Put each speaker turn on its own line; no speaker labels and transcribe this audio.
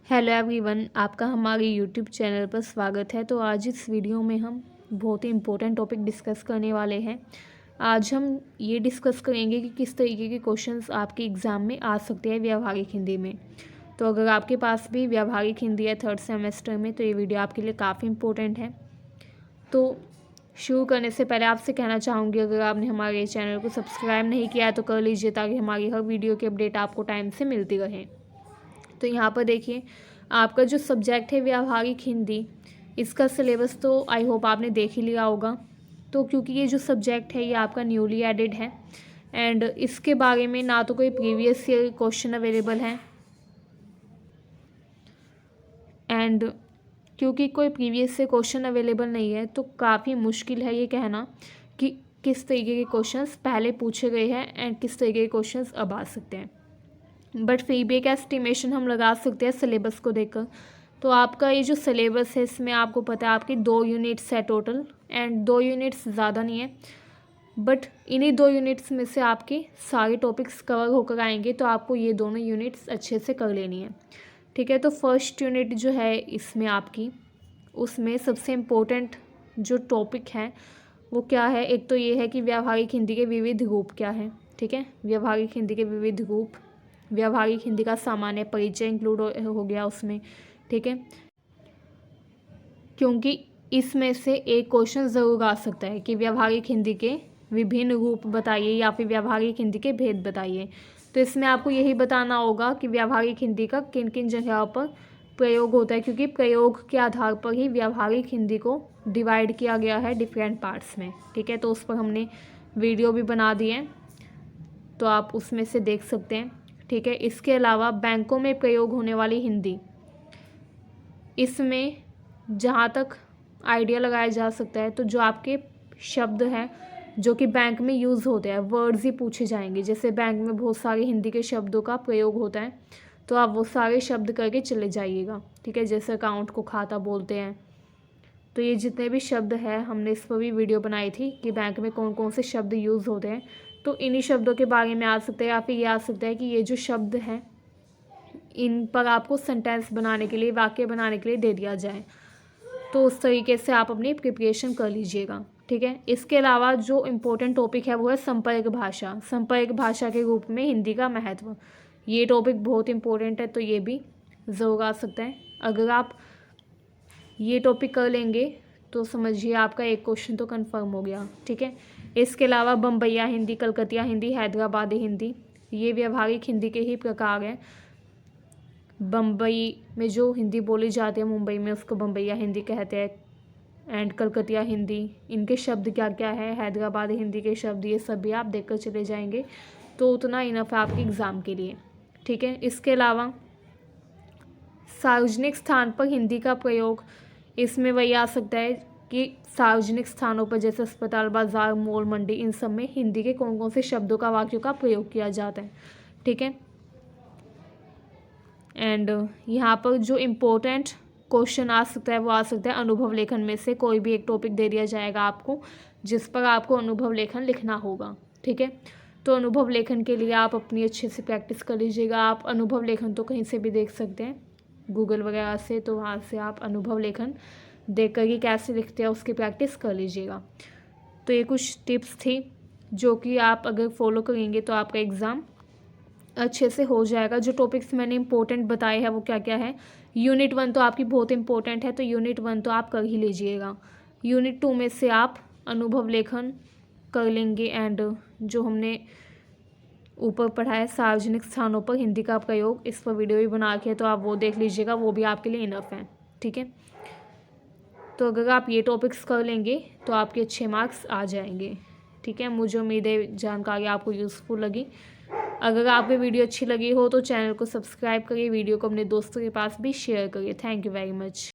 Hello everyone, आपका हमारे YouTube channel पर स्वागत है। तो आज इस वीडियो में हम बहुत ही इम्पोर्टेंट टॉपिक डिस्कस करने वाले हैं। आज हम ये डिस्कस करेंगे कि किस तरीके के क्वेश्चंस आपके एग्ज़ाम में आ सकते हैं व्यावहारिक हिंदी में। तो अगर आपके पास भी व्यावहारिक हिंदी है थर्ड सेमेस्टर में, तो ये वीडियो आपके लिए काफ़ी इम्पोर्टेंट है। तो शुरू करने से पहले आपसे कहना चाहूँगी, अगर आपने हमारे चैनल को सब्सक्राइब नहीं किया है तो कर लीजिए, ताकि हमारी हर वीडियो की अपडेट आपको टाइम से मिलती रहे। तो यहाँ पर देखिए, आपका जो सब्जेक्ट है व्यावहारिक हिंदी, इसका सिलेबस तो आई होप आपने देख ही लिया होगा। तो क्योंकि ये जो सब्जेक्ट है ये आपका न्यूली एडेड है एंड इसके बारे में ना तो कोई प्रीवियस ईयर क्वेश्चन अवेलेबल है, एंड क्योंकि कोई प्रीवियस से क्वेश्चन अवेलेबल नहीं है तो काफ़ी मुश्किल है ये कहना कि किस तरीके के क्वेश्चंस पहले पूछे गए हैं एंड किस तरीके के क्वेश्चंस अब आ सकते हैं। बट फिर भी एक एस्टिमेशन हम लगा सकते हैं सिलेबस को देखकर। तो आपका ये जो सिलेबस है इसमें आपको पता है आपकी 2 यूनिट्स है टोटल, एंड 2 यूनिट्स ज़्यादा नहीं है, बट इन्हीं 2 यूनिट्स में से आपके सारे टॉपिक्स कवर होकर आएंगे। तो आपको ये दोनों यूनिट्स अच्छे से कर लेनी है, ठीक है। तो फर्स्ट यूनिट जो है इसमें आपकी, उसमें सबसे इम्पोर्टेंट जो टॉपिक है वो क्या है, एक तो ये है कि व्यावहारिक हिंदी के विविध रूप क्या है, ठीक है। व्यावहारिक हिंदी के विविध रूप, व्यावहारिक हिंदी का सामान्य परिचय इंक्लूड हो गया उसमें, ठीक है। क्योंकि इसमें से एक क्वेश्चन ज़रूर आ सकता है कि व्यावहारिक हिंदी के विभिन्न रूप बताइए या फिर व्यावहारिक हिंदी के भेद बताइए। तो इसमें आपको यही बताना होगा कि व्यावहारिक हिंदी का किन किन जगह पर प्रयोग होता है, क्योंकि प्रयोग के आधार पर ही व्यावहारिक हिंदी को डिवाइड किया गया है डिफरेंट पार्ट्स में, ठीक है। तो उस पर हमने वीडियो भी बना दी है, तो आप उसमें से देख सकते हैं, ठीक है। इसके अलावा बैंकों में प्रयोग होने वाली हिंदी, इसमें जहाँ तक आइडिया लगाया जा सकता है तो जो आपके शब्द हैं जो कि बैंक में यूज़ होते हैं, वर्ड्स ही पूछे जाएंगे। जैसे बैंक में बहुत सारे हिंदी के शब्दों का प्रयोग होता है, तो आप वो सारे शब्द करके चले जाइएगा, ठीक है। जैसे अकाउंट को खाता बोलते हैं, तो ये जितने भी शब्द हैं हमने इस पर भी वीडियो बनाई थी कि बैंक में कौन कौन से शब्द यूज़ होते हैं। तो इन्हीं शब्दों के बारे में आ सकता है, या फिर ये आ सकता है कि ये जो शब्द हैं इन पर आपको सेंटेंस बनाने के लिए, वाक्य बनाने के लिए दे दिया जाए। तो उस तरीके से आप अपनी प्रिपरेशन कर लीजिएगा, ठीक है। इसके अलावा जो इम्पोर्टेंट टॉपिक है वो है संपर्क भाषा। संपर्क भाषा के रूप में हिंदी का महत्व, ये टॉपिक बहुत इम्पोर्टेंट है, तो ये भी ज़रूर आ सकता है। अगर आप ये टॉपिक कर लेंगे तो समझिए आपका एक क्वेश्चन तो कंफर्म हो गया, ठीक है। इसके अलावा बम्बैया हिंदी, कलकतिया हिंदी, हैदराबादी हिंदी, ये व्यावहारिक हिंदी के ही प्रकार हैं। बम्बई में जो हिंदी बोली जाती है मुंबई में, उसको बम्बैया हिंदी कहते हैं। एंड कलकतिया हिंदी, इनके शब्द क्या क्या है, हैदराबादी हिंदी के शब्द, ये सब भी आप देख कर चले जाएंगे, तो उतना इनफ है आपके एग्ज़ाम के लिए, ठीक है। इसके अलावा सार्वजनिक स्थान पर हिंदी का प्रयोग, इसमें वही आ सकता है कि सार्वजनिक स्थानों पर जैसे अस्पताल, बाज़ार, मॉल, मंडी, इन सब में हिंदी के कौन कौन से शब्दों का, वाक्यों का प्रयोग किया जाता है, ठीक है। एंड यहाँ पर जो इम्पोर्टेंट क्वेश्चन आ सकता है वो आ सकता है अनुभव लेखन में से कोई भी एक टॉपिक दे दिया जाएगा आपको, जिस पर आपको अनुभव लेखन लिखना होगा, ठीक है। तो अनुभव लेखन के लिए आप अपनी अच्छे से प्रैक्टिस कर लीजिएगा। आप अनुभव लेखन तो कहीं से भी देख सकते हैं, गूगल वगैरह से, तो वहाँ से आप अनुभव लेखन देख कर ही कैसे लिखते हैं उसकी प्रैक्टिस कर लीजिएगा। तो ये कुछ टिप्स थी जो कि आप अगर फॉलो करेंगे तो आपका एग्ज़ाम अच्छे से हो जाएगा। जो टॉपिक्स मैंने इंपॉर्टेंट बताए हैं वो क्या क्या है, यूनिट 1 तो आपकी बहुत इंपॉर्टेंट है, तो यूनिट 1 तो आप कर ही लीजिएगा। यूनिट 2 में से आप अनुभव लेखन कर लेंगे, एंड जो हमने ऊपर पढ़ा है सार्वजनिक स्थानों पर हिंदी का प्रयोग, इस पर वीडियो भी बना के है, तो आप वो देख लीजिएगा, वो भी आपके लिए इनफ है, ठीक है। तो अगर आप ये टॉपिक्स कर लेंगे तो आपके अच्छे मार्क्स आ जाएंगे, ठीक है। मुझे उम्मीद है जानकारी आपको यूज़फुल लगी। अगर आपको वीडियो अच्छी लगी हो तो चैनल को सब्सक्राइब करिए, वीडियो को अपने दोस्तों के पास भी शेयर करिए। Thank you very much.